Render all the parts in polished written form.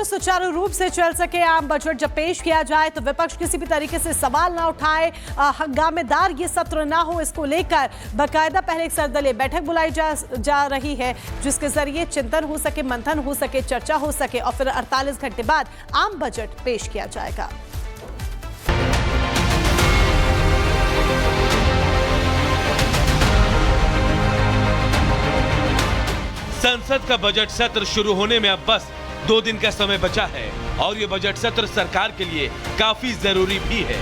सत्र सुचारू रूप से चल सके, आम बजट जब पेश किया जाए तो विपक्ष किसी भी तरीके से सवाल ना उठाए, हंगामेदार ये सत्र ना हो, इसको लेकर बाकायदा पहले एक सर्वदलीय बैठक बुलाई जा रही है, जिसके जरिए चिंतन हो सके, मंथन हो सके, चर्चा हो सके और फिर 48 घंटे बाद आम बजट पेश किया जाएगा। संसद का बजट सत्र शुरू होने में अब बस 2 दिन का समय बचा है और ये बजट सत्र सरकार के लिए काफी जरूरी भी है।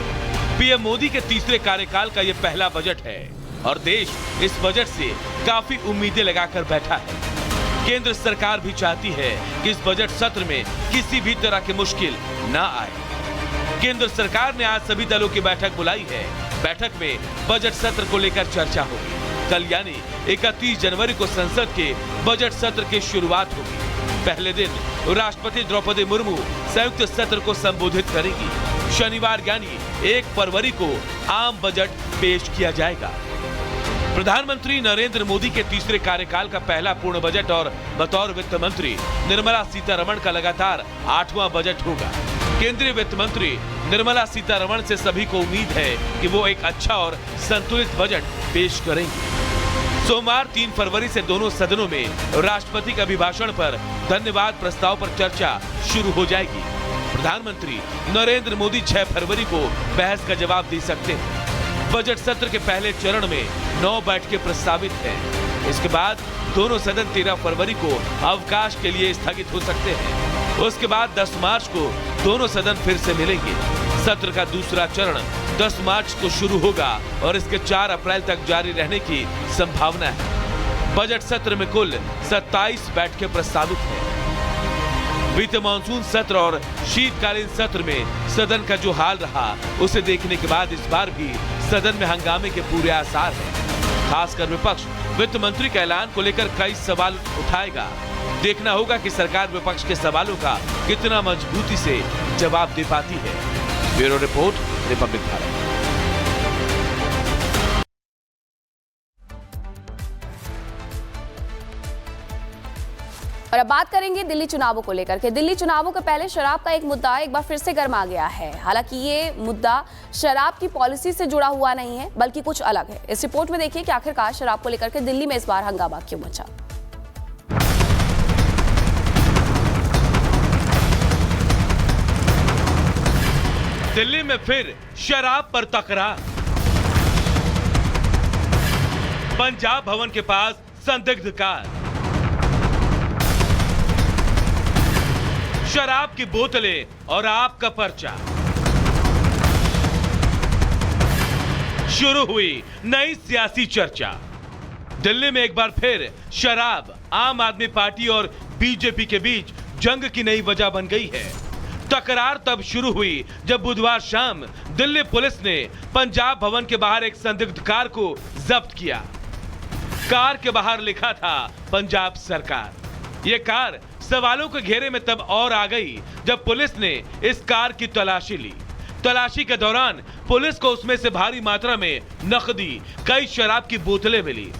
पीएम मोदी के तीसरे कार्यकाल का ये पहला बजट है और देश इस बजट से काफी उम्मीदें लगाकर बैठा है। केंद्र सरकार भी चाहती है कि इस बजट सत्र में किसी भी तरह की मुश्किल ना आए। केंद्र सरकार ने आज सभी दलों की बैठक बुलाई है। बैठक में बजट सत्र को लेकर चर्चा होगी। कल यानी 31 जनवरी को संसद के बजट सत्र की शुरुआत होगी। पहले दिन राष्ट्रपति द्रौपदी मुर्मू संयुक्त सत्र को संबोधित करेंगी। शनिवार यानी 1 फरवरी को आम बजट पेश किया जाएगा। प्रधानमंत्री नरेंद्र मोदी के तीसरे कार्यकाल का पहला पूर्ण बजट और बतौर वित्त मंत्री निर्मला सीतारमण का लगातार 8वां बजट होगा। केंद्रीय वित्त मंत्री निर्मला सीतारमण से सभी को उम्मीद है कि वो एक अच्छा और संतुलित बजट पेश करेंगी। सोमवार 3 फरवरी से दोनों सदनों में राष्ट्रपति के अभिभाषण पर धन्यवाद प्रस्ताव पर चर्चा शुरू हो जाएगी। प्रधानमंत्री नरेंद्र मोदी 6 फरवरी को बहस का जवाब दे सकते हैं। बजट सत्र के पहले चरण में 9 बैठकें प्रस्तावित हैं। इसके बाद दोनों सदन 13 फरवरी को अवकाश के लिए स्थगित हो सकते हैं। उसके बाद 10 मार्च को दोनों सदन फिर से मिलेंगे। सत्र का दूसरा चरण 10 मार्च को शुरू होगा और इसके 4 अप्रैल तक जारी रहने की संभावना है। बजट सत्र में कुल 27 बैठकें प्रस्तावित हैं। बीते मानसून सत्र और शीतकालीन सत्र में सदन का जो हाल रहा उसे देखने के बाद इस बार भी सदन में हंगामे के पूरे आसार हैं। खासकर विपक्ष वित्त मंत्री के ऐलान को लेकर कई सवाल उठाएगा। देखना होगा कि सरकार विपक्ष के सवालों का कितना मजबूती से जवाब दे पाती है। Bureau report, Republic Bharat. और अब बात करेंगे दिल्ली चुनावों को लेकर के। दिल्ली चुनावों के पहले शराब का एक मुद्दा एक बार फिर से गर्मा गया है। हालांकि ये मुद्दा शराब की पॉलिसी से जुड़ा हुआ नहीं है बल्कि कुछ अलग है। इस रिपोर्ट में देखिए कि आखिरकार शराब को लेकर के दिल्ली में इस बार हंगामा क्यों मचा। दिल्ली में फिर शराब पर तकरार। पंजाब भवन के पास संदिग्ध कार, शराब की बोतलें और आपका पर्चा। शुरू हुई नई सियासी चर्चा। दिल्ली में एक बार फिर शराब आम आदमी पार्टी और बीजेपी के बीच जंग की नई वजह बन गई है। तकरार तब शुरू हुई जब बुधवार शाम दिल्ली पुलिस ने पंजाब भवन के बाहर एक संदिग्ध कार को जब्त किया। कार के बाहर लिखा था पंजाब सरकार। यह कार सवालों के घेरे में तब और आ गई जब पुलिस ने इस कार की तलाशी ली। तलाशी के दौरान पुलिस को उसमें से भारी मात्रा में नकदी, कई शराब की बोतलें मिली।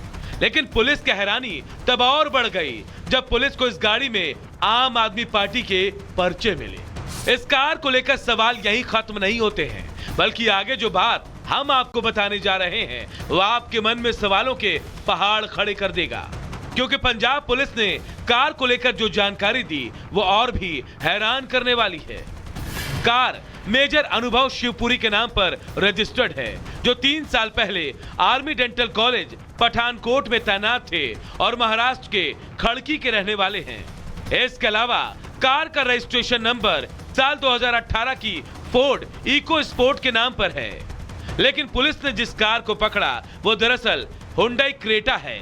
लेकिन पुलिस की हैरानी तब और बढ़ गई जब पुलिस को इस गाड़ी में आम आदमी पार्टी के पर्चे मिले। इस कार को लेकर सवाल यही खत्म नहीं होते हैं, बल्कि आगे जो बात हम आपको बताने जा रहे हैं वो आपके मन में सवालों के पहाड़ खड़े कर देगा। क्योंकि पंजाब पुलिस ने कार को लेकर जो जानकारी दी वो और भी हैरान करने वाली है। कार मेजर अनुभव शिवपुरी के नाम पर रजिस्टर्ड है, जो 3 साल पहले आर्मी डेंटल कॉलेज पठानकोट में तैनात थे और महाराष्ट्र के खड़की के रहने वाले हैं। इसके अलावा कार का रजिस्ट्रेशन नंबर साल 2018 की फोर्ड इको स्पोर्ट के नाम पर है। लेकिन पुलिस ने जिस कार को पकड़ा वो दरअसल हुंडई क्रेटा है।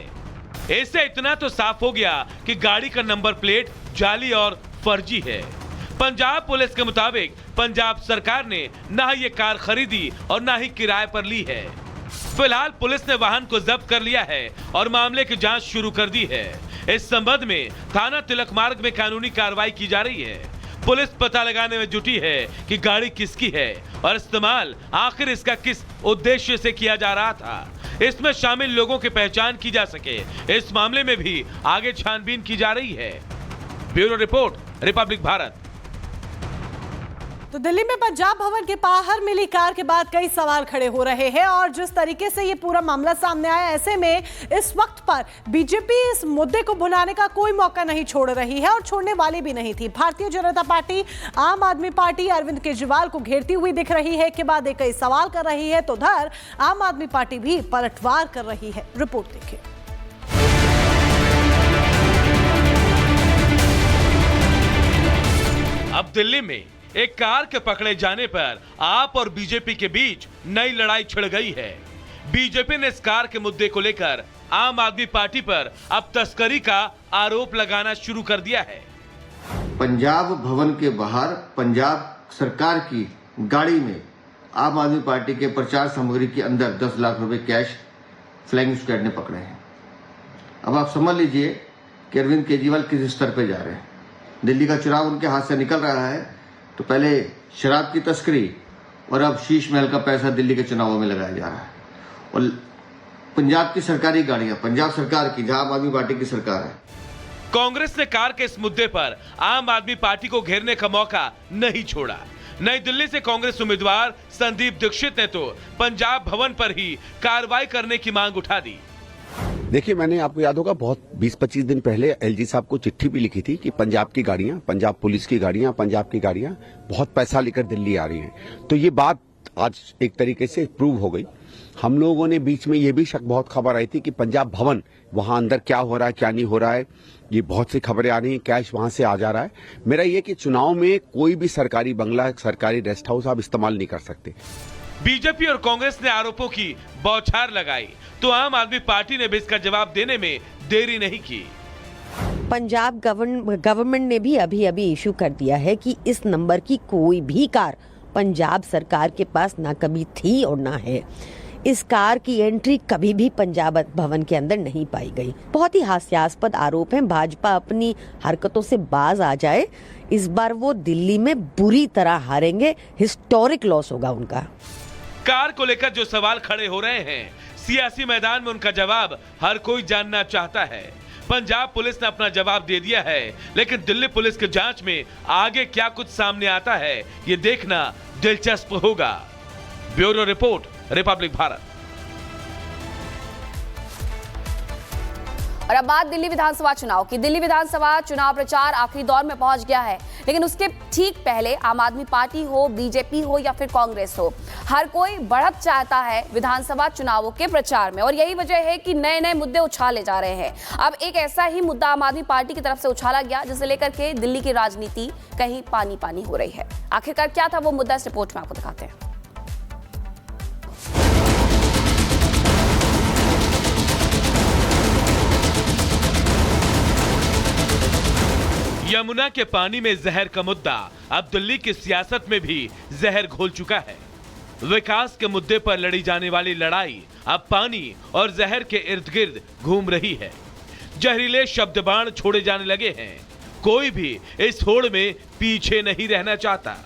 इससे इतना तो साफ हो गया कि गाड़ी का नंबर प्लेट जाली और फर्जी है। पंजाब पुलिस के मुताबिक पंजाब सरकार ने ना ये कार खरीदी और ना ही किराए पर ली है। फिलहाल पुलिस ने वाहन को जब्त कर लिया है और मामले की जांच शुरू कर दी है। इस संबंध में थाना तिलक मार्ग में कानूनी कार्रवाई की जा रही है। पुलिस पता लगाने में जुटी है कि गाड़ी किसकी है और इस्तेमाल आखिर इसका किस उद्देश्य से किया जा रहा था। इसमें शामिल लोगों की पहचान की जा सके, इस मामले में भी आगे छानबीन की जा रही है। Bureau report, Republic Bharat. तो दिल्ली में पंजाब भवन के बाहर मिली कार के बाद कई सवाल खड़े हो रहे हैं और जिस तरीके से ये पूरा मामला सामने आया, ऐसे में इस वक्त पर बीजेपी इस मुद्दे को भुनाने का कोई मौका नहीं छोड़ रही है और छोड़ने वाली भी नहीं थी। भारतीय जनता पार्टी, आम आदमी पार्टी अरविंद केजरीवाल को घेरती हुई दिख रही है, के बाद कई सवाल कर रही है, तो उधर आम आदमी पार्टी भी पलटवार कर रही है। रिपोर्ट देखिए। अब दिल्ली में एक कार के पकड़े जाने पर आप और बीजेपी के बीच नई लड़ाई छिड़ गई है। बीजेपी ने इस कार के मुद्दे को लेकर आम आदमी पार्टी पर अब तस्करी का आरोप लगाना शुरू कर दिया है। पंजाब भवन के बाहर पंजाब सरकार की गाड़ी में आम आदमी पार्टी के प्रचार सामग्री के अंदर 10 लाख रुपए कैश फ्लाइंग स्क्वाड ने पकड़े हैं। अब आप समझ लीजिए कि अरविंद केजरीवाल किस स्तर पे जा रहे हैं। दिल्ली का चुनाव उनके हाथ से निकल रहा है, तो पहले शराब की तस्करी और अब शीश महल का पैसा दिल्ली के चुनावों में लगाया जा रहा है। और पंजाब की सरकारी गाड़ियां, पंजाब सरकार की, जहां आम आदमी पार्टी की सरकार है। कांग्रेस ने कार के इस मुद्दे पर आम आदमी पार्टी को घेरने का मौका नहीं छोड़ा। नई दिल्ली से कांग्रेस उम्मीदवार संदीप दीक्षित ने तो पंजाब भवन पर ही कार्रवाई करने की मांग उठा दी। देखिए, मैंने आपको याद होगा बहुत 20-25 दिन पहले एलजी साहब को चिट्ठी भी लिखी थी कि पंजाब की गाड़ियां, पंजाब पुलिस की गाड़ियां, पंजाब की गाड़ियां बहुत पैसा लेकर दिल्ली आ रही हैं। तो ये बात आज एक तरीके से प्रूव हो गई। हम लोगों ने बीच में ये भी शक बहुत खबर आई थी कि पंजाब भवन, वहां अंदर क्या हो रहा है, क्या नहीं हो रहा है, ये बहुत सी खबरें आ रही हैं, कैश वहां से आ जा रहा है। मेरा ये कि चुनाव में कोई भी सरकारी बंगला, सरकारी रेस्ट हाउस आप इस्तेमाल नहीं कर सकते। बीजेपी और कांग्रेस ने आरोपों की बौछार लगाई, तो आम आदमी पार्टी ने भी इसका जवाब देने में देरी नहीं की। पंजाब गवर्नमेंट ने भी अभी इशू कर दिया है कि इस नंबर की कोई भी कार पंजाब सरकार के पास ना कभी थी और ना है। इस कार की एंट्री कभी भी पंजाब भवन के अंदर नहीं पाई गई। बहुत ही हास्यास्पद आरोप है। भाजपा अपनी हरकतों से बाज आ जाए, इस बार वो दिल्ली में बुरी तरह हारेंगे। हिस्टोरिक लॉस होगा उनका। कार को लेकर जो सवाल खड़े हो रहे हैं, सियासी मैदान में उनका जवाब हर कोई जानना चाहता है। पंजाब पुलिस ने अपना जवाब दे दिया है, लेकिन दिल्ली पुलिस की जांच में आगे क्या कुछ सामने आता है, ये देखना दिलचस्प होगा। Bureau report, Republic Bharat. और अब बात दिल्ली विधानसभा चुनाव की। दिल्ली विधानसभा चुनाव प्रचार आखिरी दौर में पहुंच गया है, लेकिन उसके ठीक पहले आम आदमी पार्टी हो, बीजेपी हो या फिर कांग्रेस हो, हर कोई बढ़त चाहता है विधानसभा चुनावों के प्रचार में। और यही वजह है कि नए नए मुद्दे उछाले जा रहे हैं। अब एक ऐसा ही मुद्दा आम आदमी पार्टी की तरफ से उछाला गया, जिसे लेकर के दिल्ली की राजनीति कहीं पानी पानी हो रही है। आखिरकार क्या था वो मुद्दा, इस रिपोर्ट में आपको दिखाते हैं। यमुना के पानी में जहर का मुद्दा अब दिल्ली की सियासत में भी जहर घोल चुका है। विकास के मुद्दे पर लड़ी जाने वाली लड़ाई अब पानी और जहर के इर्द गिर्द घूम रही है। जहरीले शब्द बाण छोड़े जाने लगे हैं। कोई भी इस होड़ में पीछे नहीं रहना चाहता।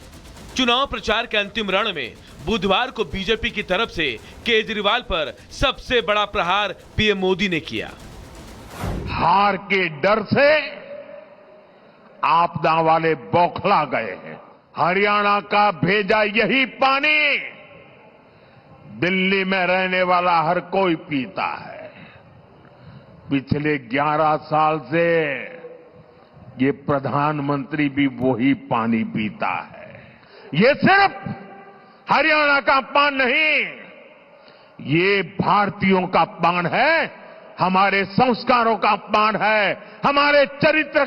चुनाव प्रचार के अंतिम रण में बुधवार को बीजेपी की तरफ से केजरीवाल पर सबसे बड़ा प्रहार पीएम मोदी ने किया। हार के डर से आपदा वाले बौखला गए हैं। हरियाणा का भेजा यही पानी दिल्ली में रहने वाला हर कोई पीता है। पिछले 11 साल से ये प्रधानमंत्री भी वही पानी पीता है। ये सिर्फ हरियाणा का अपमान नहीं, ये भारतीयों का अपमान है, हमारे संस्कारों का अपमान है, हमारे चरित्र